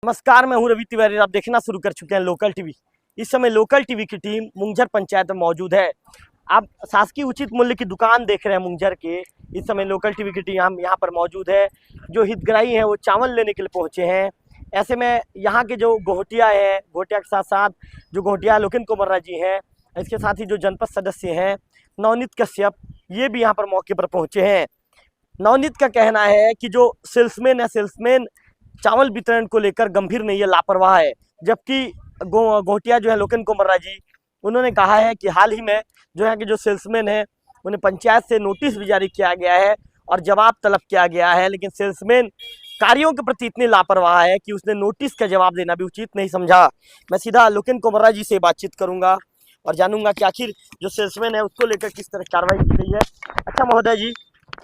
नमस्कार, मैं हूं रवि तिवारी। आप देखना शुरू कर चुके हैं लोकल टीवी। इस समय लोकल टीवी की टीम मुंगझर पंचायत में मौजूद है। आप शासकीय उचित मूल्य की दुकान देख रहे हैं मुंगझर के। इस समय लोकल टीवी की टीम यहाँ पर मौजूद है। जो हितग्राही हैं वो चावल लेने के लिए पहुँचे हैं। ऐसे में यहाँ के जो गोहटिया है, गोहटिया के साथ साथ जो गोहटिया लोकेन कुमर्रा जी हैं, इसके साथ ही जो जनपद सदस्य हैं नवनीत कश्यप, ये भी यहाँ पर मौके पर पहुँचे हैं। नवनीत का कहना है कि जो सेल्समैन चावल वितरण को लेकर गंभीर नहीं है, लापरवाह है। जबकि गोहटिया जो है लोकेन कुमर्रा जी, उन्होंने कहा है कि हाल ही में जो है कि जो सेल्समैन है उन्हें पंचायत से नोटिस भी जारी किया गया है और जवाब तलब किया गया है, लेकिन सेल्समैन कार्यों के प्रति इतने लापरवाह है कि उसने नोटिस का जवाब देना भी उचित नहीं समझा। मैं सीधा लोकेन कुमर्रा जी से बातचीत करूंगा और जानूंगा कि आखिर जो सेल्समैन है उसको लेकर किस तरह कार्रवाई की गई है। अच्छा महोदय जी,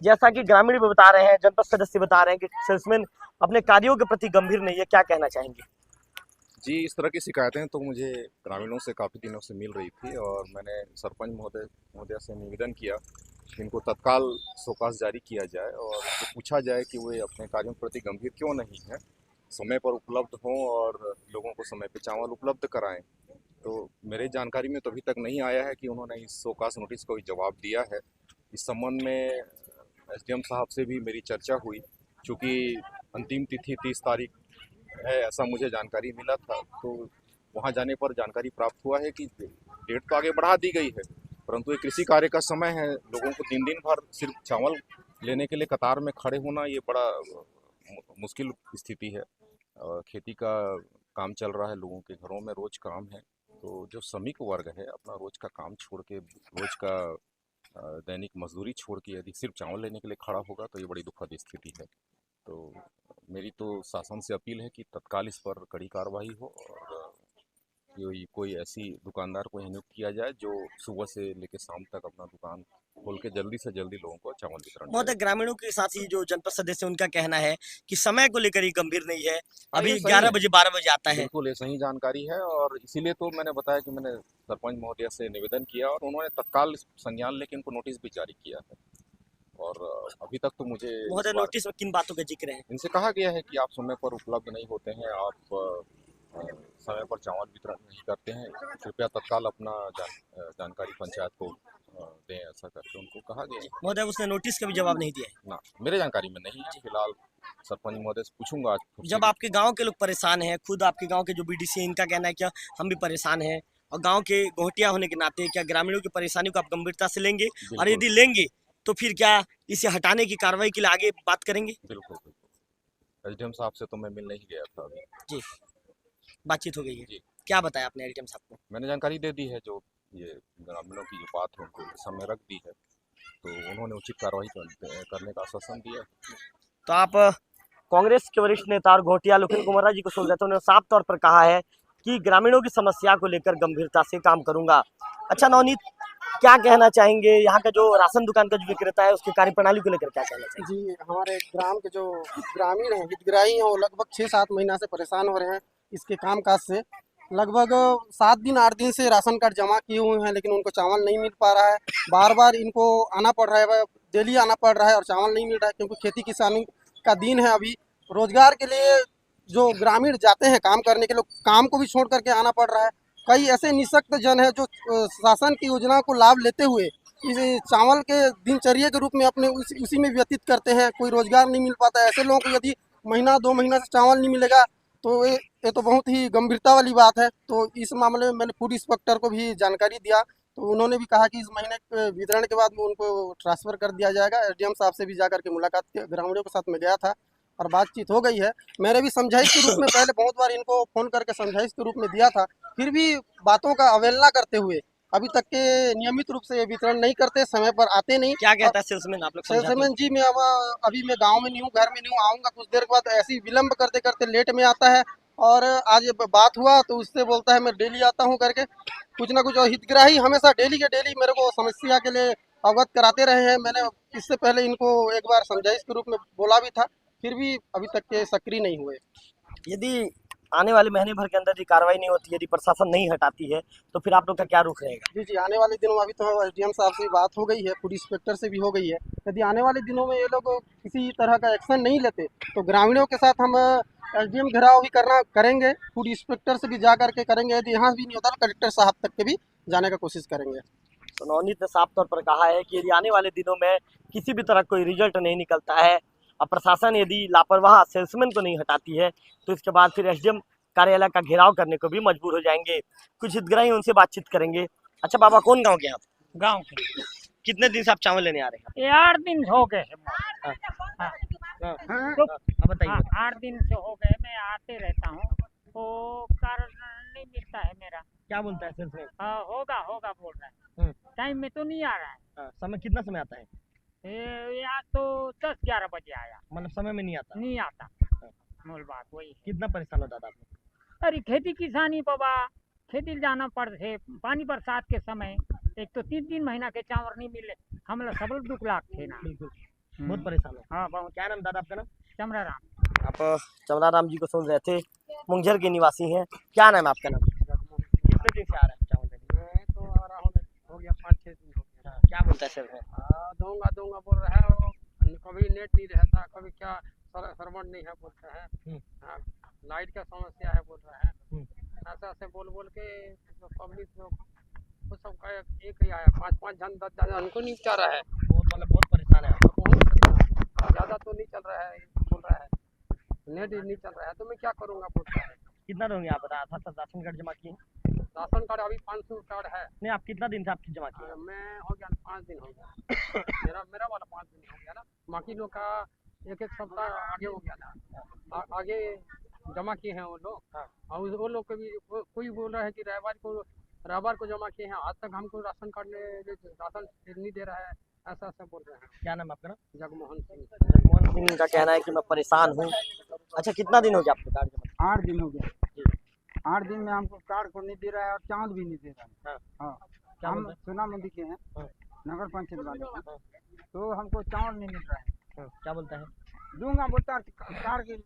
जैसा कि ग्रामीण भी बता रहे हैं, जनपद सदस्य बता रहे हैं कि सेल्समैन अपने कार्यों के प्रति गंभीर नहीं है, क्या कहना चाहेंगे? जी, इस तरह की शिकायतें तो मुझे ग्रामीणों से काफ़ी दिनों से मिल रही थी और मैंने सरपंच महोदय से निवेदन किया कि इनको तत्काल शोकास जारी किया जाए और उनसे पूछा जाए कि वे अपने कार्यों के प्रति गंभीर क्यों नहीं हैं, समय पर उपलब्ध हों और लोगों को समय पर चावल उपलब्ध कराएं। तो मेरे जानकारी में तो अभी तक नहीं आया है कि उन्होंने इस शोकास नोटिस को जवाब दिया है। इस संबंध में एसडीएम साहब से भी मेरी चर्चा हुई, चूँकि अंतिम तिथि 30 तारीख है ऐसा मुझे जानकारी मिला था। तो वहाँ जाने पर जानकारी प्राप्त हुआ है कि डेट तो आगे बढ़ा दी गई है, परंतु ये कृषि कार्य का समय है। लोगों को दिन दिन भर सिर्फ चावल लेने के लिए कतार में खड़े होना ये बड़ा मुश्किल स्थिति है। खेती का काम चल रहा है, लोगों के घरों में रोज काम है। तो जो श्रमिक वर्ग है अपना रोज का काम छोड़ के, रोज का दैनिक मजदूरी छोड़ के यदि सिर्फ चावल लेने के लिए खड़ा होगा तो ये बड़ी दुखद स्थिति है। तो मेरी तो शासन से अपील है कि तत्काल इस पर कड़ी कार्रवाई हो और कोई ऐसी दुकानदार को नियुक्त किया जाए जो सुबह से लेकर शाम तक अपना दुकान खोल के जल्दी से जल्दी लोगों को चावल वितरण महोदय, करे। ग्रामीणों के साथ ही जो जनपद सदस्य उनका कहना है कि समय को लेकर ही गंभीर नहीं है, अभी ये सही 11 है, बजे 12 बजे आता है। बिल्कुल ये सही जानकारी है और इसीलिए तो मैंने बताया कि मैंने सरपंच महोदय से निवेदन किया और उन्होंने तत्काल संज्ञान लेके उनको नोटिस भी जारी किया है। और अभी तक तो मुझे महोदय, नोटिस में किन बातों का जिक्र है? इनसे कहा गया है कि आप समय पर उपलब्ध नहीं होते हैं, आप समय पर चावल वितरण नहीं करते हैं, कृपया तत्काल अपना जानकारी पंचायत को दें, ऐसा करके उनको कहा गया है। महोदय, उसने नोटिस का भी जवाब नहीं दिया है ना, मेरे जानकारी में नहीं है। फिलहाल सरपंच महोदय से पूछूंगा आज खुद से जब भी। आपके गांव के लोग परेशान हैं, खुद आपके गांव के जो बीडीसी हैं, इनका कहना है कि हम भी परेशान हैं और गांव के गोहटिया होने के नाते क्या ग्रामीणों की परेशानी को आप गंभीरता से लेंगे? और बिल्कुल यदि लेंगे तो फिर क्या इसे हटाने की कार्रवाई के लिए आगे बात करेंगे? बिल्कुल बिल्कुल, एसडीएम साहब से तो मैं मिलने ही गया था अभी। जी, बातचीत हो गई है। जी, क्या बताया आपने एडीएम साहब को? मैंने जानकारी दे दी है, जो ये ग्रामीणों की जो बात है उनको सामने रख दी है, तो उन्होंने उचित कार्रवाई करने का आश्वासन दिया है। तो आप कांग्रेस के वरिष्ठ नेता और घोटिया लोकेन कुमर्रा जी को सुन रहे थे, उन्होंने साफ तौर पर कहा है कि ग्रामीणों की समस्या को लेकर गंभीरता से काम करूंगा। अच्छा नवनीत, क्या कहना चाहेंगे? यहाँ का जो राशन दुकान का जो विक्रेता है उसकी कार्यप्रणाली को लेकर क्या कहना चाहेंगे? जी, हमारे ग्राम के जो ग्रामीण हैं, हितग्राही हैं, वो लगभग 6-7 महीना से परेशान हो रहे हैं इसके कामकाज से। लगभग 7 दिन 8 दिन से राशन कार्ड जमा किए हुए हैं, लेकिन उनको चावल नहीं मिल पा रहा है। बार बार इनको आना पड़ रहा है, डेली आना पड़ रहा है और चावल नहीं मिल रहा है, क्योंकि खेती किसानी का दिन है। अभी रोजगार के लिए जो ग्रामीण जाते हैं काम करने के लिए, काम को भी छोड़ करके आना पड़ रहा है। कई ऐसे निःशक्त जन है जो शासन की योजना को लाभ लेते हुए इस चावल के दिनचर्या के रूप में अपने उसी में व्यतीत करते हैं। कोई रोजगार नहीं मिल पाता है। ऐसे लोगों को यदि महीना 2 महीना से चावल नहीं मिलेगा तो ये तो बहुत ही गंभीरता वाली बात है। तो इस मामले में मैंने फूड इंस्पेक्टर को भी जानकारी दिया, तो उन्होंने भी कहा कि इस महीने के वितरण के बाद में उनको ट्रांसफ़र कर दिया जाएगा। एसडीएम साहब से भी जाकर के मुलाकात के ग्रामीणों के साथ में गया था और बातचीत हो गई है। मैंने भी समझाइश के रूप में पहले बहुत बार इनको फ़ोन करके समझाइश के रूप में दिया था, फिर भी बातों का अवहेलना करते हुए अभी तक के नियमित रूप से वितरण नहीं करते, समय पर आते नहीं। क्या कहता है सेल्समैन, आप लोग समझाते सेल्समैन जी, मैं अब अभी मैं गांव में नहीं हूँ, घर में नहीं हूँ, आऊँगा कुछ देर के बाद। ऐसे ही विलम्ब करते करते लेट में आता है और आज बात हुआ तो उससे बोलता है मैं डेली आता हूँ करके कुछ ना कुछ। और हितग्राही हमेशा डेली के डेली मेरे को समस्या के लिए अवगत कराते रहे हैं। मैंने इससे पहले इनको एक बार समझाइश के रूप में बोला भी था, फिर भी अभी तक के सक्रिय नहीं हुए। यदि आने वाले महीने भर के अंदर ये कार्रवाई नहीं होती, यदि प्रशासन नहीं हटाती है, तो फिर आप लोग का क्या रुख रहेगा? जी, आने वाले दिनों में अभी तो एसडीएम साहब से बात हो गई है, फूड इंस्पेक्टर से भी हो गई है। यदि आने वाले दिनों में ये लोग किसी तरह का एक्शन नहीं लेते तो ग्रामीणों के साथ हम एसडीएम घेराव भी करेंगे, फूड इंस्पेक्टर से भी जा करके करेंगे, यदि यहाँ भी नहीं होता तो कलेक्टर साहब तक के भी जाने का कोशिश करेंगे। तो नवनीत ने साफ तौर पर कहा है कि यदि आने वाले दिनों में किसी भी तरह कोई रिजल्ट नहीं निकलता है और प्रशासन यदि लापरवाह सेल्समैन को नहीं हटाती है तो इसके बाद फिर एसडीएम कार्यालय का घेराव करने को भी मजबूर हो जाएंगे। कुछ हितग्राही उनसे बातचीत करेंगे। अच्छा बाबा, कौन गाँव के आप? गांव के कितने दिन से आप चावल लेने आ रहे हैं? ये 8 दिन हो गए हैं। हाँ। हाँ, हाँ, तो बताइए। हाँ, 8 दिन से हो गए, मैं आते रहता हूँ तो कारण नहीं मिलता है मेरा। क्या बोलता है सेल्समैन? हाँ, होगा होगा बोल रहा है, हम्म। टाइम में तो नहीं आ रहा है। समय कितना समय आता है? यहाँ तो 10-11 बजे आया, मतलब समय में नहीं आता? नहीं आता। मूल बात वही है। कितना परेशान होता था आपने? अरे खेती किसानी बाबा, खेती जाना पड़ते, पानी बरसात के समय एक तो 3-3 महीना के चावल नहीं मिले, हम लोग सब लोग दुख लाख थे ना। बिल्कुल, बहुत परेशान हो। हाँ बहुत। क्या नाम दादा आपका? नाम चमरा राम। आप चमरा राम जी को सुन रहे थे, मुंगझर के निवासी हैं। क्या नाम है आपका? नाम कितने दिन से आ रहा है चावल लेने? मैं तो आ रहा हूँ, हो गया 5-6 दिन हो गया। हाँ, क्या बोलता है सर? दूंगा दूंगा बोल रहा है वो, कभी नेट नहीं रहता, कभी क्या सर्वर नहीं है बोलता है। हाँ, लाइट का समस्या है बोल रहा है। ऐसा ऐसे बोल बोल के पब्लिक वो सब का एक ही आया, 5-5 जन 10 जन उनको नहीं बचा रहा है। बहुत परेशान है। बहुत ज़्यादा तो नहीं चल रहा है, बोल रहा है नेट नहीं चल रहा है, तो मैं क्या करूँगा बोलता है। कितना दोगे आप? राशन कार्ड जमा किए? राशन कार्ड अभी 500 कार्ड है। नहीं, आप कितना दिन से आपकी जमा किए? मैं हो गया 5 दिन हो गया। मेरा वाला 5 दिन हो गया ना, बाकी लोग का एक सप्ताह आगे हो गया ना। आगे जमा किए हैं वो लोग। हाँ। और वो लोग के भी कोई बोल रहा है कि रविवार को जमा किए हैं, आज तक हमको राशन कार्ड राशन नहीं दे रहा है, ऐसा ऐसा बोल रहे हैं। क्या नाम आपका? जगमोहन सिंह। जगमोहन सिंह का कहना है कि मैं परेशान हूँ। अच्छा, कितना दिन हो गया आपको कार्ड जमा? 8 दिन हो गया। 8 दिन में हमको कार्ड को नहीं दे रहा है और चांद भी नहीं दे रहा है। हाँ, क्या हम बोलता है? सोना मंडी के हैं, हाँ। नगर पंचायत वाले हैं, तो हमको चावल नहीं मिल रहा है। क्या बोलता है? दूंगा बोलता है, कार्ड के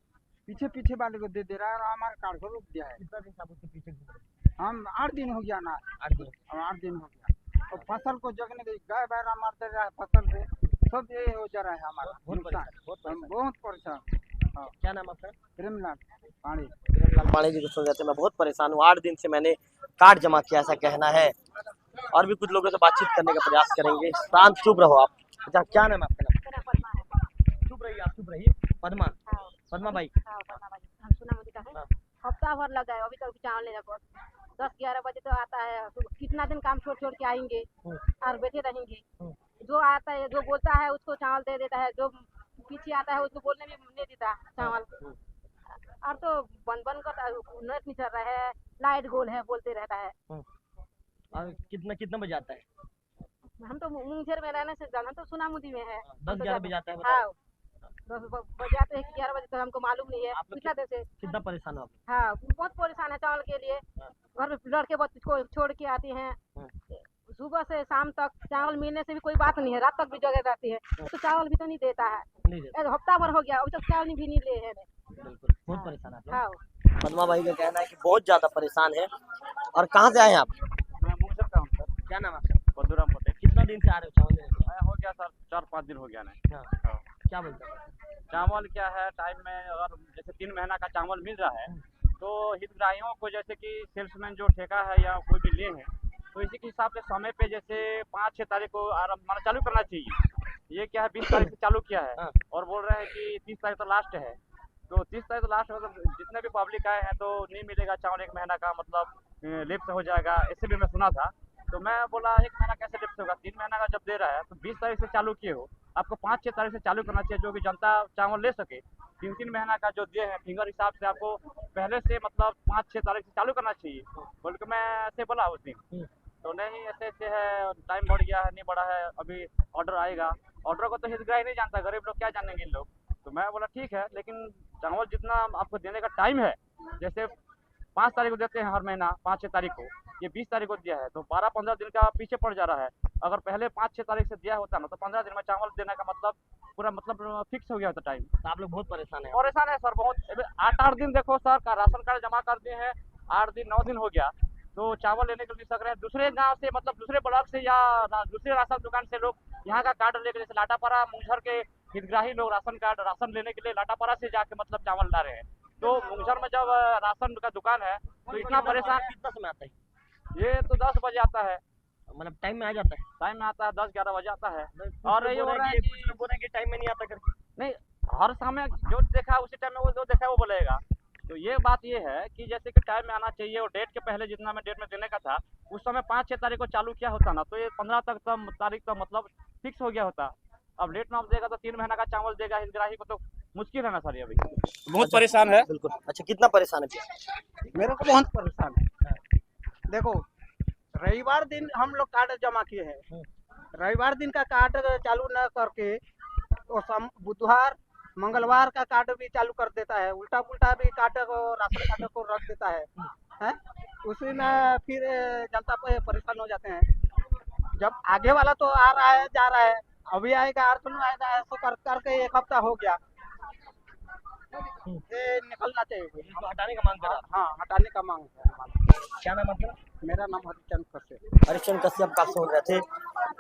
पीछे पीछे वाले को दे रहा है और हमारे कार्ड को रोक दिया है। कितना दिन से आप उसके पीछे घूम रहे हैं? हम 8 दिन हो गया ना, 8 दिन। और 8 दिन हो गया और फसल को जगने के गाय बैरा मारते रहा है, फसल पे सब ये हो जा रहा है हमारा नुकसान। हम बहुत परेशान। हाँ, क्या नाम आपका? प्रेमलाल पांडे। प्रेमलाल पांडे जी को सुन रहे थे। मैं बहुत परेशान हूँ, 8 दिन से मैंने कार्ड जमा किया, ऐसा कहना है। और भी कुछ लोगों से बातचीत करने का प्रयास करेंगे। शांत चुप रहो आप। अच्छा, क्या नाम है आपका? नाम चुप रहिए, आप चुप रहिए। पद्मा, पद्मा भाई। हम सुना मुझे कहा हफ्ता भर लग गए, अभी तक चावल लेने को 10-11 बजे तो आता है, तो कितना दिन काम छोड़ छोड़ के आएंगे और बैठे रहेंगे। जो आता है, जो बोलता है उसको चावल दे देता है, जो पीछे आता है उसको बोलने में नहीं देता चावल। और तो बन कर नेट नहीं चल रहा है, लाइट गोल है बोलते रहता है। और कितना बजे आता है? हम तो मुंगझर में रहने से जाना, तो सुना मुदी में है। 10-11 बजे आता है? हाँ, 10 बजे आते हैं कि 11 बजे, तो हमको मालूम नहीं है कितना देर से। कितना परेशान हो आप? हाँ, बहुत परेशान है चावल के लिए। घर में लड़के बच्चे को छोड़ के आते हैं, सुबह से शाम तक चावल मिलने से भी कोई बात नहीं है, रात तक भी जगह रहती है, तो चावल भी तो नहीं देता है। हफ्ता भर हो गया, अभी तक चावल भी नहीं ले है। बिल्कुल, बहुत परेशान है आप लोग। हाँ, पद्मा भाई का कहना है कि बहुत ज्यादा परेशान है। और कहाँ से आए हैं आप? मैं मुंगझर का हूँ सर। क्या नाम है आपका? बदूराम पटेल। कितना दिन से आ रहे हो चावल लेने? मैं हो गया सर 4-5 दिन हो गया ना। हाँ। क्या बोलते हैं? चावल क्या है, टाइम में अगर जैसे 3 महीना का चावल मिल रहा है तो हितग्राहियों को, जैसे कि सेल्समैन जो ठेका है या कोई भी ले है, तो इसी के हिसाब से समय पे जैसे 5-6 तारीख को आरम्भ चालू करना चाहिए। ये क्या है, 20 तारीख से चालू किया है और बोल रहे हैं कि 30 तारीख तो लास्ट है। तो 30 तारीख तो लास्ट, मतलब जितने भी पब्लिक आए हैं तो नहीं मिलेगा चावल 1 महीना का, मतलब लेप्स हो जाएगा, ऐसे भी मैं सुना था। तो मैं बोला 1 महीना कैसे लेप्स होगा, 3 महीना का जब दे रहा है तो 20 तारीख से चालू किए हो, आपको 5-6 तारीख से चालू करना चाहिए, जो कि जनता चावल ले सके। 3-3 महीना का जो दिए हैं फिंगर हिसाब से, आपको पहले से मतलब 5-6 तारीख से चालू करना चाहिए बोल के मैं ऐसे बोला उस दिन। तो नहीं, ऐसे ऐसे है, टाइम बढ़ गया है, नहीं बढ़ा है, अभी ऑर्डर आएगा। ऑर्डर को तो हितग्राही नहीं जानता, गरीब लोग क्या जानेंगे इन लोग। तो मैं बोला ठीक है, लेकिन चावल जितना आपको देने का टाइम है, जैसे 5 तारीख को देते हैं हर महीना, 5-6 तारीख को, ये 20 तारीख को दिया है, तो 12-15 दिन का पीछे पड़ जा रहा है। अगर पहले 5-6 तारीख से दिया होता ना तो 15 दिन में चावल देने का मतलब पूरा मतलब फिक्स हो गया होता टाइम। तो आप लोग बहुत परेशान है? परेशान है सर बहुत। 8-8 दिन देखो सर का राशन कार्ड जमा कर दिए हैं, 8 दिन 9 दिन हो गया, तो चावल लेने के लिए सक रहे हैं दूसरे गांव से, मतलब दूसरे ब्लॉक से या दूसरे राशन दुकान से लोग यहाँ का कार्ड लेकर, जैसे लाटापारा मुंगझर के हितग्राही लोग राशन लेने के लिए लाटापारा से जाके मतलब चावल ला रहे हैं। तो मुंगसर में जब राशन का दुकान है तो इतना परेशान, कितना समय आता है? ये तो 10 बजे आता है, मतलब टाइम में आ जाता है? टाइम में आता है, 10-11 बजे आता है। और ये ये हो रहा है कुछ लोग बोल रहे हैं कि टाइम में नहीं आता करके। नहीं, हर समय जो देखा उसी टाइम में वो जो देखा है वो बोलेगा। तो ये बात ये है कि जैसे कि टाइम में आना चाहिए और डेट के पहले जितना मैं डेट में देने का था उस समय 5-6 तारीख को चालू किया होता ना, तो ये 15 तारीख तक मतलब फिक्स हो गया होता। अब लेट में आप देगा तो 3 महीना का चावल देगा हितग्राही को, तो मुश्किल है ना सर, ये अभी बहुत परेशान है। बिल्कुल। अच्छा, कितना परेशान है? मेरे को बहुत परेशान है। देखो, रविवार दिन हम लोग कार्ड जमा किए हैं, रविवार दिन का कार्ड चालू न करके वो बुधवार मंगलवार का कार्ड भी चालू कर देता है, उल्टा पुल्टा भी कार्ड को, राशन कार्ड को रख देता है? उसी में फिर जनता पे परेशान हो जाते हैं। जब आगे वाला तो आ रहा है जा रहा है, अभी आएगा अर्जुन आएगा, ऐसा कर करके 1 हफ्ता हो गया। ये निकलना चाहिए, इसको हटाने का मांग कर रहा है। हाँ हटाने का मांग है हमारा। क्या नाम है आपका? मेरा नाम हरिचंद कश्यप। हरिचंद कश्यप आप सुन रहे थे।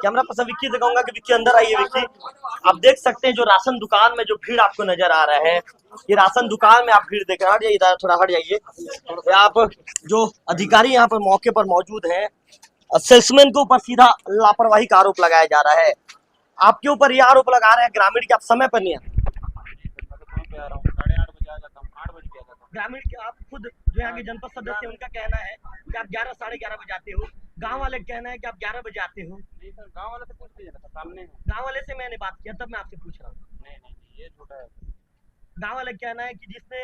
कैमरा पर्सन विक्की से कहूंगा कि विक्की अंदर आइए। विक्की, आप देख सकते हैं जो राशन दुकान में जो भीड़ आपको नजर आ रहा है, ये राशन दुकान में आप भीड़ देख रहे हैं। हट जाइए इधर, थोड़ा हट जाइए। आप जो अधिकारी यहाँ पर मौके पर मौजूद हैं, सेल्समैन के ऊपर सीधा लापरवाही का आरोप लगाया जा रहा है। आपके ऊपर ये आरोप लगा रहे हैं ग्रामीण के आप समय पर नहीं आते। ग्रामीण के आप खुद जो यहाँ के जनपद सदस्य उनका कहना है कि आप 11 साढ़े 11 बजे आते हो, गांव वाले का कहना है कि आप 11 बजे आते हो। नहीं सर, गाँव वाले से पूछ लीजिए ना, सामने है। गांव वाले से मैंने बात किया, तब मैं आपसे पूछ रहा हूँ। नहीं, ये झूठा है। गांव वाले का कहना है कि जिसने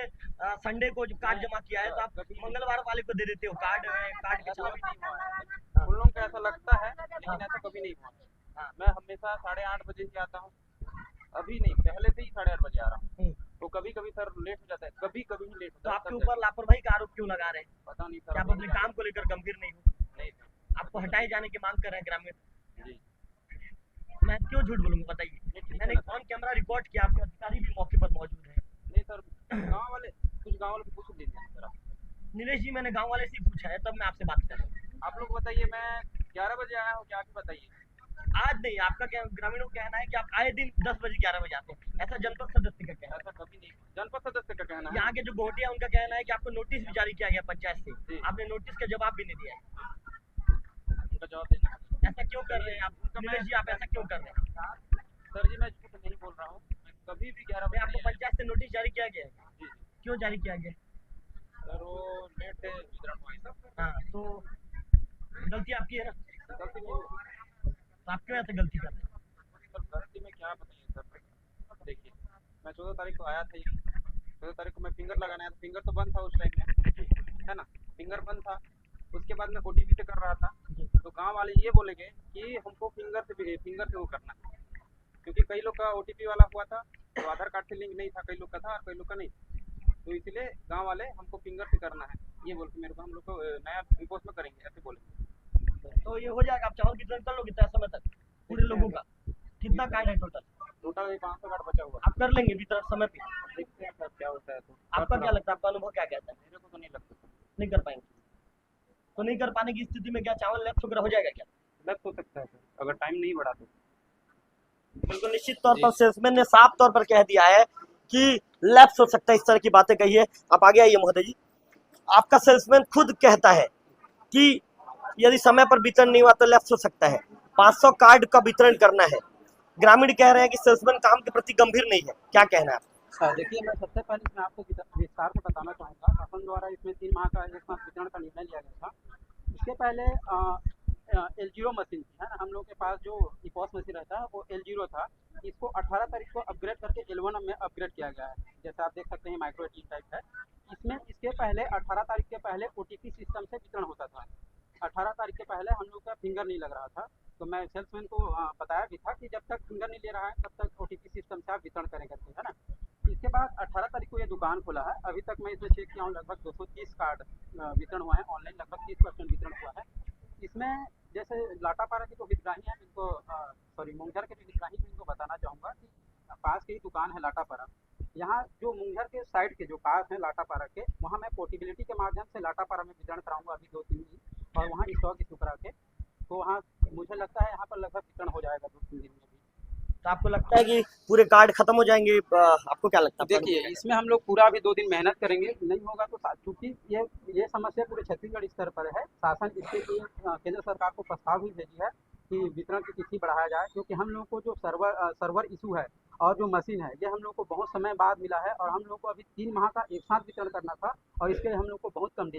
संडे को जो कार्ड जमा किया है तो आप मंगलवार वाले को दे देते हो कार्ड के कभी चाबी। नहीं हुआ है। उन लोगों को ऐसा लगता है, लेकिन ऐसा कभी नहीं हुआ। मैं हमेशा 8:30 बजे ही आता हूँ, अभी नहीं, पहले से ही 8:30 बजे आ रहा हूँ। तो कभी कभी सर लेट हो जाता है, कभी कभी ही लेट तो होता है। आपके ऊपर लापरवाही का आरोप क्यों लगा रहे हैं? पता नहीं सर, क्या आप अपने काम को लेकर गंभीर नहीं हो? नहीं आपको हटाए जाने की मांग कर रहे हैं ग्रामीण। जी। मैं क्यों झूठ बोलूंगा बताइए? मैंने ऑन कैमरा रिकॉर्ड किया, आपके अधिकारी भी मौके पर मौजूद है। नहीं सर, गाँव वाले को पूछ लीजिए सर आप। नीलेश जी, मैंने गांव वाले से पूछा है, तब मैं आपसे बात कर रहा हूँ। आप लोग बताइए, मैं 11 बजे आया हूँ, क्या आके बताइए। आज नहीं, आपका क्या ग्रामीणों का कहना है कि आप आए दिन 10 बजे 11 बजे आते हैं, ऐसा जनपद सदस्य का कहना है। ऐसा कभी नहीं, जनपद सदस्य का कहना है। यहाँ के जो गोटिया उनका कहना है कि आपको नोटिस भी जारी किया गया पंचायत से, आपने नोटिस का जवाब भी नहीं दिया है। उनका जवाब देना है। ऐसा क्यों कर रहे हैं आप? नीलेश जी, आप ऐसा क्यों कर रहे हैं? सर जी, मैं झूठ नहीं बोल रहा हूँ, मैं कभी भी 11 बजे आपको पंचायत से नोटिस जारी किया गया है? जी क्यों जारी किया गया? सर, वो लेट है वितरण हुआ है सर। हाँ, तो गलती आपकी है ना? गलती नहीं हुई। तो आप क्यों ऐसे गलती कर रहे हैं? सर गलती में क्या बताइए सर, देखिए मैं 14 तारीख को आया था, 14 तारीख को मैं फिंगर लगाना आया था, फिंगर तो बंद था उस टाइम में, है ना, फिंगर बंद था। उसके बाद मैं ओटीपी से कर रहा था, तो गांव वाले ये बोलेंगे कि हमको फिंगर से वो करना है, क्योंकि कई लोग का ओटीपी वाला हुआ था, तो आधार कार्ड से लिंक नहीं था, कई लोग का था और कई लोग का नहीं, तो इसलिए गांव वाले हमको फिंगर से करना है, ये बोल के मेरे को हम लोग को नया इम्पोस्ट में करेंगे, ऐसे बोले। तो ये हो जाएगा, आप चावल वितरण कर लोगे कितना समय तक पूरे लोगों का? कितना कार्ड है टोटल? टोटल 500 कार्ड बचा हुआ। आप कर लेंगे वितरण समय पे? देखते हैं सर क्या होता है। तो आपका क्या लगता है, आपका अनुभव क्या कहता है? मेरे को तो नहीं लगता सर। नहीं कर पाएंगे? तो नहीं कर पाने की स्थिति में क्या चावल लैप्स वगैरह हो जाएगा क्या? लग तो सकता है सर, अगर टाइम नहीं बढ़ा तो। बिल्कुल निश्चित तौर पर सेल्समैन ने साफ तौर पर कह दिया है कि लैप्स हो सकता है, इस तरह की बातें कही है। आप आगे आइए महोदय जी। आपका सेल्समैन खुद कहता है कि यदि समय पर वितरण नहीं हुआ तो लैप्स हो सकता है। 500 कार्ड का वितरण करना है। ग्रामीण कह रहे हैं कि सेल्समैन काम के प्रति गंभीर नहीं है, क्या कहना है? देखिए, मैं सबसे पहले इसमें आपको विस्तार से बताना चाहूँगा। शासन द्वारा इसमें 3 माह का एक साथ वितरण का निर्णय लिया गया था। इसके पहले L0 मशीन थी, है ना, हम लोग के पास जो इपॉस मशीन रहता है वो L0 था। इसको 18 तारीख को अपग्रेड करके L1 में अपग्रेड किया गया है। जैसे आप देख सकते हैं माइक्रो ATM टाइप है। इसमें इसके पहले 18 तारीख के पहले OTP सिस्टम से वितरण होता था। 18 तारीख के पहले हम लोग का फिंगर नहीं लग रहा था, तो मैं सेल्समैन को बताया भी था कि जब तक फिंगर नहीं ले रहा है तब तक OTP सिस्टम से आप वितरण करें करके, है ना। इसके बाद 18 तारीख को ये दुकान खुला है। अभी तक मैं इसमें चेक किया हूँ, लगभग 230 कार्ड वितरण हुआ है ऑनलाइन, लगभग 30% वितरण हुआ है। इसमें जैसे लाटापारा की जो हितग्राही हैं इनको मुंगझर के जो हितग्राही हैं इनको बताना चाहूँगा कि पास की ही दुकान है लाटापारा। यहाँ जो मुंगझर के साइड के जो पास हैं लाटापारा के, वहाँ मैं पोर्टेबिलिटी के माध्यम से लाटापारा में वितरण कराऊंगा अभी 2-3 दिन, और वहाँ स्टॉक इशू करा के, तो वहाँ मुझे लगता है यहाँ पर लगभग वितरण हो जाएगा 2-3 दिन में भी। तो आपको लगता है कि पूरे कार्ड खत्म हो जाएंगे? आपको क्या लगता है? देखिए, इसमें हम लोग पूरा अभी 2 दिन मेहनत करेंगे, नहीं होगा तो चूँकि ये समस्या पूरे छत्तीसगढ़ स्तर पर है। शासन इसके लिए केंद्र सरकार को प्रस्ताव भी भेजी है कि वितरण की तिथि बढ़ाया जाए, क्योंकि हम लोग को जो सर्वर इशू है और जो मशीन है, ये हम लोग को बहुत समय बाद मिला है और हम लोग को अभी 3 माह का एक साथ वितरण करना था और इसके लिए हम लोग को बहुत कम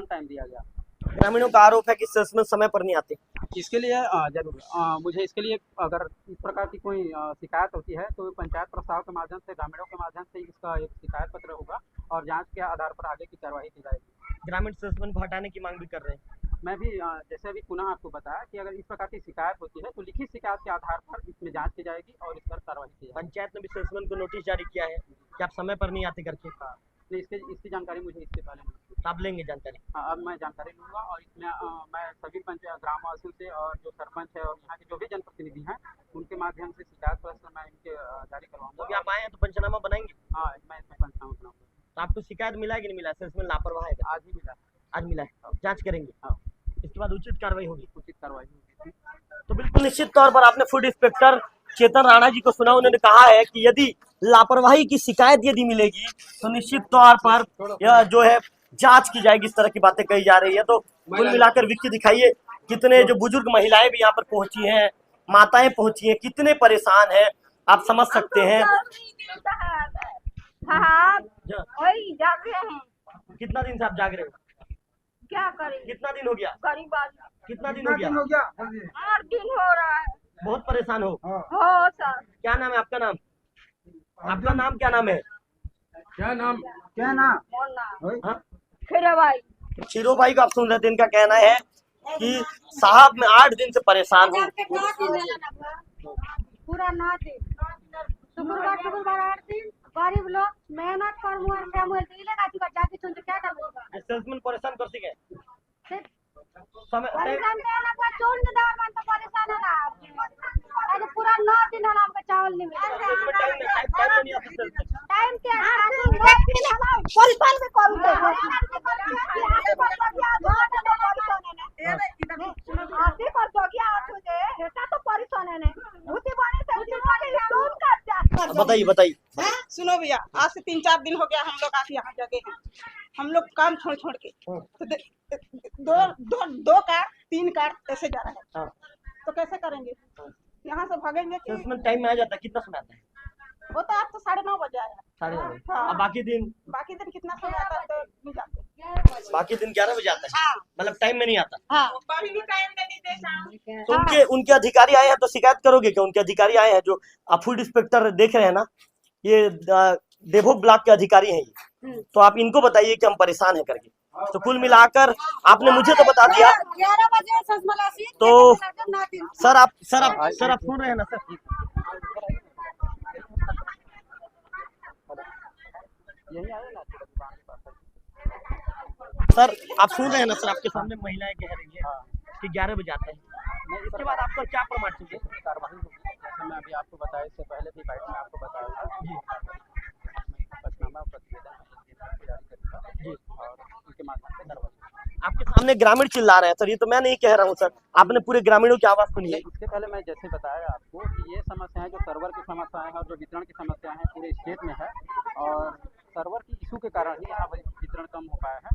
टाइम दिया गया। ग्रामीणों का आरोप है कि सेल्समैन समय पर नहीं आते। इसके लिए जरूर मुझे इसके लिए अगर इस प्रकार की कोई शिकायत होती है तो पंचायत प्रस्ताव के माध्यम से, ग्रामीणों के माध्यम से इसका एक शिकायत पत्र होगा और जांच के आधार पर आगे की कार्रवाई की जाएगी। ग्रामीण सेल्समैन को हटाने की मांग भी कर रहे हैं। मैं भी जैसे अभी पुनः आपको बताया कि अगर इस प्रकार की शिकायत होती है तो लिखित शिकायत के आधार पर इसमें जांच की जाएगी और इस पर कार्रवाई की जाएगी। पंचायत ने भी सेल्समैन को नोटिस जारी किया है कि आप समय पर नहीं आते करके। नहीं, इसकी जानकारी मुझे इससे पहले नहीं थी। तो आप लेंगे जानकारी? हाँ, अब मैं जानकारी लूँगा और इसमें मैं सभी ग्रामवासियों से और जो सरपंच है और यहाँ के जो भी जनप्रतिनिधि हैं उनके माध्यम से शिकायत पत्र मैं इनके जारी करवाऊँगा। अभी आप आए हैं तो पंचनामा बनाएंगे? हाँ, मैं इसमें पंचनामा बनाऊँगा। तो आपको शिकायत मिला है कि नहीं मिला? सेल्समैन लापरवाह है? आज ही मिला। आज मिला है, जांच करेंगे। हाँ, इसके बाद उचित कार्रवाई होगी। उचित कार्रवाई होगी। तो बिल्कुल निश्चित तौर पर आपने फूड इंस्पेक्टर चेतन राणा जी को सुना। उन्होंने कहा है कि यदि लापरवाही की शिकायत यदि मिलेगी तो निश्चित तौर पर यह जो है जांच की जाएगी। इस तरह की बातें कही जा रही है। तो कुल मिलाकर विक्की दिखाइए कितने जो बुजुर्ग महिलाएं भी यहाँ पर पहुंची हैं, माताएं पहुंची हैं, कितने परेशान हैं आप समझ सकते हैं। वही जाग रहे हैं। कितना दिन से आप जाग रहे हो? क्या करें? कितना दिन हो गया? गरीब आदमी। कितना दिन हो गया? 8 दिन हो रहा है। बहुत परेशान हो? हो सर। क्या नाम है आपका? नाम आपका नाम क्या नाम है? हाँ? खीरा भाई। खीरो भाई को आप सुन रहे थे। इनका कहना है कि साहब मैं 8 दिन से परेशान हूँ। पूरा 9 दिन शुक्रवार 8 दिन गरीब लोग मेहनत कर सेल्समैन परेशान कर सके समय पूरा 9 दिन हमको चावल नहीं बताइए बताइए। सुनो भैया, आज से 3-4 दिन हो गया हम लोग आके यहाँ जगह हैं। हम लोग काम छोड़ छोड़ के तो दो कार 3 कार ऐसे जा रहा है। तो कैसे करेंगे? यहाँ से भागेंगे कि टाइम में आ जाता है? कितना समय आता है? वो तो आज तो 9:30 बजे आया। 9:30। हाँ। अब बाकी दिन कितना समय आता है? तो नहीं जाते। बाकी दिन 11 बजे आता है। मतलब टाइम में नहीं आता। हाँ, कभी भी टाइम नहीं देते। तो उनके अधिकारी आए हैं तो शिकायत करोगे क्या? उनके अधिकारी आए हैं जो फूड इंस्पेक्टर देख रहे हैं ना, ये देवभोग ब्लॉक के अधिकारी हैं ये, तो आप इनको बताइए कि हम परेशान हैं करके। तो कुल मिलाकर आपने मुझे तो बता दिया। 11 बजे तो सर आप सुन रहे हैं ना सर? सर आप सुन रहे हैं ना सर? आपके सामने महिलाएं कह रही है कि 11 बजे आता है। इसके बाद आपका क्या प्रमाण चाहिए? कार्रवाई होगी। जैसे मैं अभी आपको बताया, इससे पहले भी बाइट में आपको बताया था जी, पंचनामा प्रतिवेदन जारी करेगा जी और उनके माध्यम से कार्रवाई। आपके सामने ग्रामीण चिल्ला रहे हैं सर, ये तो मैं नहीं कह रहा हूँ सर, आपने पूरे ग्रामीणों की आवाज सुनी है। इसके पहले मैं जैसे बताया आपको कि ये समस्याएं जो सर्वर की समस्याएं हैं और जो वितरण की समस्याएं हैं पूरे स्टेट में है और सर्वर की इशू के कारण ही यहाँ वितरण कम हो पाया है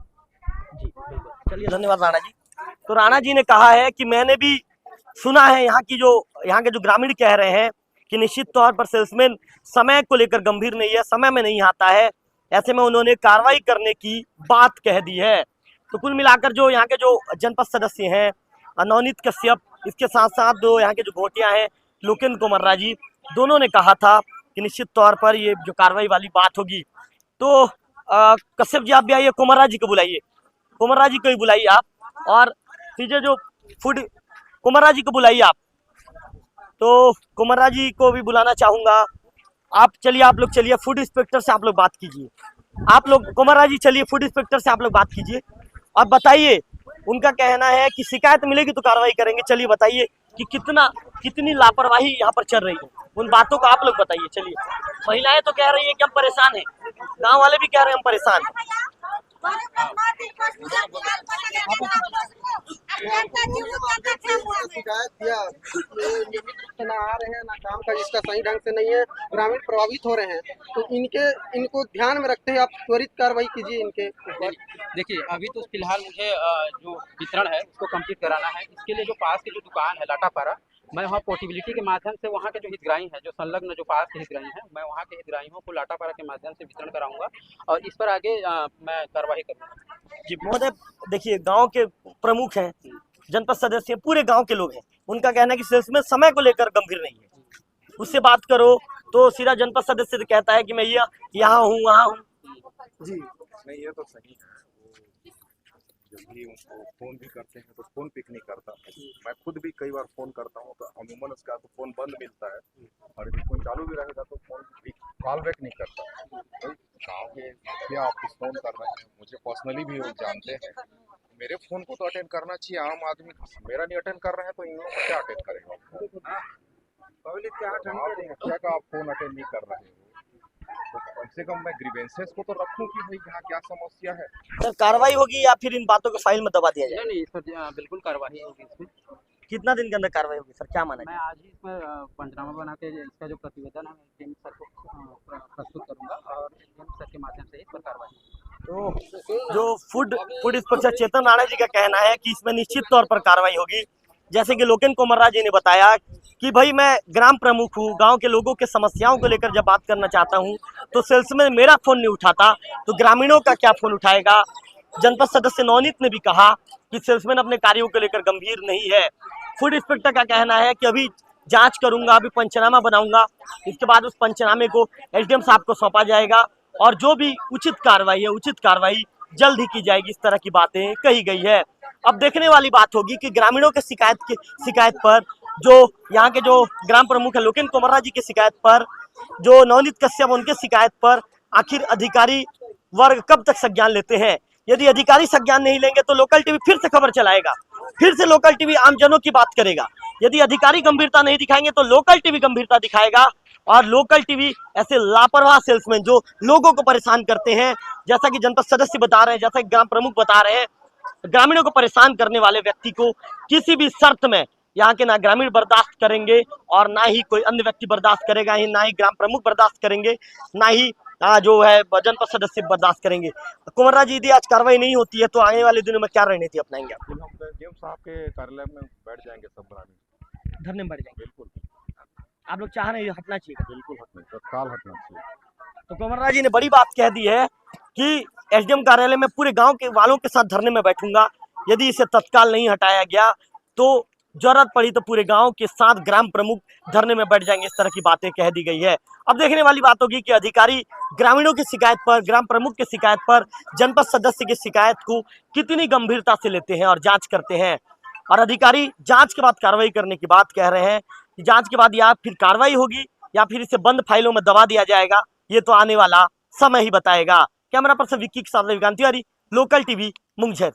जी। बिल्कुल, चलिए धन्यवाद राणा जी। तो राणा जी ने कहा है कि मैंने भी सुना है यहाँ के जो ग्रामीण कह रहे हैं कि निश्चित तौर पर सेल्समैन समय को लेकर गंभीर नहीं है, समय में नहीं आता है, ऐसे में उन्होंने कार्रवाई करने की बात कह दी है। तो कुल मिलाकर जो यहाँ के जो जनपद सदस्य हैं नवनीत कश्यप, इसके साथ साथ जो यहाँ के जो घोटिया हैं लोकेंद्र कुमर्रा जी, दोनों ने कहा था कि निश्चित तौर पर ये जो कार्रवाई वाली बात होगी। तो कश्यप जी आप भी आइए, कुमर्रा जी को बुलाइए, कुमर्रा जी को ही बुलाइए आप, और फिर जो फूड कुमर्रा जी को बुलाइए आप। तो कुमर्रा जी को भी बुलाना चाहूँगा। आप चलिए, आप लोग चलिए, फूड इंस्पेक्टर से आप लोग बात कीजिए। आप लोग कुमर्रा जी चलिए, फूड इंस्पेक्टर से आप लोग बात कीजिए और बताइए, उनका कहना है कि शिकायत मिलेगी तो कार्रवाई करेंगे। चलिए बताइए कि कितनी लापरवाही यहाँ पर चल रही है, उन बातों को आप लोग बताइए। चलिए, महिलाएं तो कह रही है कि हम परेशान हैं, गांव वाले भी कह रहे हैं हम परेशान हैं। शिकायत किया, ना आ रहे हैं ना काम का जिसका सही ढंग से नहीं है, ग्रामीण प्रभावित हो रहे हैं। तो इनको ध्यान में रखते हुए आप त्वरित कार्रवाई कीजिए इनके ऊपर। देखिए अभी तो फिलहाल मुझे जो वितरण है उसको कंप्लीट कराना है। इसके लिए जो पास की जो दुकान है लाटापारा, मैं वहाँ पोर्टेबिलिटी के माध्यम से वहाँ के जो हितग्राही हैं, जो संलग्न जो पास के हितग्राही हैं, मैं वहाँ के हितग्राहियों को लाटापारा के माध्यम से वितरण कराऊंगा और इस पर आगे मैं कार्रवाई करूँगा। जी महोदय, देखिए गांव के प्रमुख हैं, जनपद सदस्य हैं, पूरे गांव के लोग हैं, उनका कहना है कि सेल्समैन समय को लेकर गंभीर नहीं है। उससे बात करो तो सीधा जनपद सदस्य कहता है कि मैं यहाँ हूँ वहाँ हूँ। जी नहीं, ये तो सही है। वो जब भी उनको फ़ोन भी करते हैं तो फ़ोन पिक नहीं करता। मैं खुद भी कई बार फ़ोन करता हूँ तो अमूमन उसका तो फ़ोन बंद मिलता है, और यदि फ़ोन चालू भी रहेगा तो फ़ोन कॉल बैक नहीं करता। भाई गाँव के मुखिया ऑफिस फ़ोन कर रहे हैं, मुझे पर्सनली भी वो जानते हैं। मेरे फ़ोन को तो अटेंड करना चाहिए आम आदमी, मेरा नहीं अटेंड कर रहे हैं तो इन लोगों को क्या अटेंड करेगा? मुखिया का आप फ़ोन अटेंड नहीं कर रहे हो तो कम से कम मैं ग्रीवेंसेस को तो रखूं कि भाई यहाँ क्या समस्या है। सर कार्रवाई होगी या फिर इन बातों को फाइल में दबा दिया जाए? नहीं, इस पर बिल्कुल कार्रवाई होगी। इसमें कितना दिन के अंदर कार्रवाई होगी सर, क्या माना मैं आज ही इसमें पंचनामा बना के इसका जो प्रतिवेदन है मैं सर को प्रस्तुत करूंगा और सर के माध्यम से इस पर कार्रवाई। तो जो फूड इंस्पेक्टर चेतन राणा जी का कहना है कि इसमें निश्चित तौर पर कार्रवाई होगी। जैसे कि लोकेन कोमर्रा जी ने बताया कि भाई मैं ग्राम प्रमुख हूँ, गांव के लोगों के समस्याओं को लेकर जब बात करना चाहता हूँ तो सेल्समैन मेरा फोन नहीं उठाता, तो ग्रामीणों का क्या फोन उठाएगा। जनपद सदस्य नवनीत ने भी कहा कि सेल्समैन अपने कार्यों को लेकर गंभीर नहीं है। फूड इंस्पेक्टर का कहना है कि अभी जांच करूंगा, अभी पंचनामा बनाऊंगा, इसके बाद उस पंचनामे को एसडीएम साहब को सौंपा जाएगा और जो भी उचित कार्रवाई है उचित कार्रवाई जल्द ही की जाएगी। इस तरह की बातें कही गई है। अब देखने वाली बात होगी कि ग्रामीणों के शिकायत पर जो यहाँ के जो ग्राम प्रमुख है लोकेन कोमर्रा जी की शिकायत पर, जो नवनीत कश्यप उनके शिकायत पर आखिर अधिकारी वर्ग कब तक संज्ञान लेते हैं। यदि अधिकारी संज्ञान नहीं लेंगे तो लोकल टीवी फिर से खबर चलाएगा, फिर से लोकल टीवी आमजनों की बात करेगा। यदि अधिकारी गंभीरता नहीं दिखाएंगे तो लोकल टीवी गंभीरता दिखाएगा और लोकल टीवी ऐसे लापरवाह सेल्समैन जो लोगों को परेशान करते हैं, जैसा कि जनपद सदस्य बता रहे हैं, जैसा कि ग्राम प्रमुख बता रहे हैं, ग्रामीणों को परेशान करने वाले व्यक्ति को किसी भी शर्त में यहाँ के ना ग्रामीण बर्दाश्त करेंगे और ना ही कोई अन्य व्यक्ति बर्दाश्त करेगा, ना ही ग्राम प्रमुख बर्दाश्त करेंगे, ना ही जो है जनपद सदस्य बर्दाश्त करेंगे। कोमर्रा जी, यदि आज कार्रवाई नहीं होती है तो आने वाले दिनों में क्या रणनीति अपनाएंगे आप? हम डीएम साहब के कार्यालय में बैठ जाएंगे, सब ग्रामीण धरने में बैठ जाएंगे। बिल्कुल आप लोग चाह रहे हैं हटना चाहिए? बिल्कुल हटना, तत्काल हटना चाहिए। तो कोमर्रा जी ने बड़ी बात कह दी है कि एसडीएम कार्यालय में पूरे गांव के वालों के साथ धरने में बैठूंगा, यदि इसे तत्काल नहीं हटाया गया तो जरूरत पड़ी तो पूरे गांव के साथ ग्राम प्रमुख धरने में बैठ जाएंगे। इस तरह की बातें कह दी गई है। अब देखने वाली बात होगी कि अधिकारी ग्रामीणों की शिकायत पर, ग्राम प्रमुख की शिकायत पर, जनपद सदस्य की शिकायत को कितनी गंभीरता से लेते हैं और जांच करते हैं। और अधिकारी जांच के बाद कार्रवाई करने की बात कह रहे हैं कि जांच के बाद या फिर कार्रवाई होगी या फिर इसे बंद फाइलों में दबा दिया जाएगा, ये तो आने वाला समय ही बताएगा। कैमरा पर्सन विक्की के साथ रविकांत तिवारी, लोकल टीवी, मुंगेर।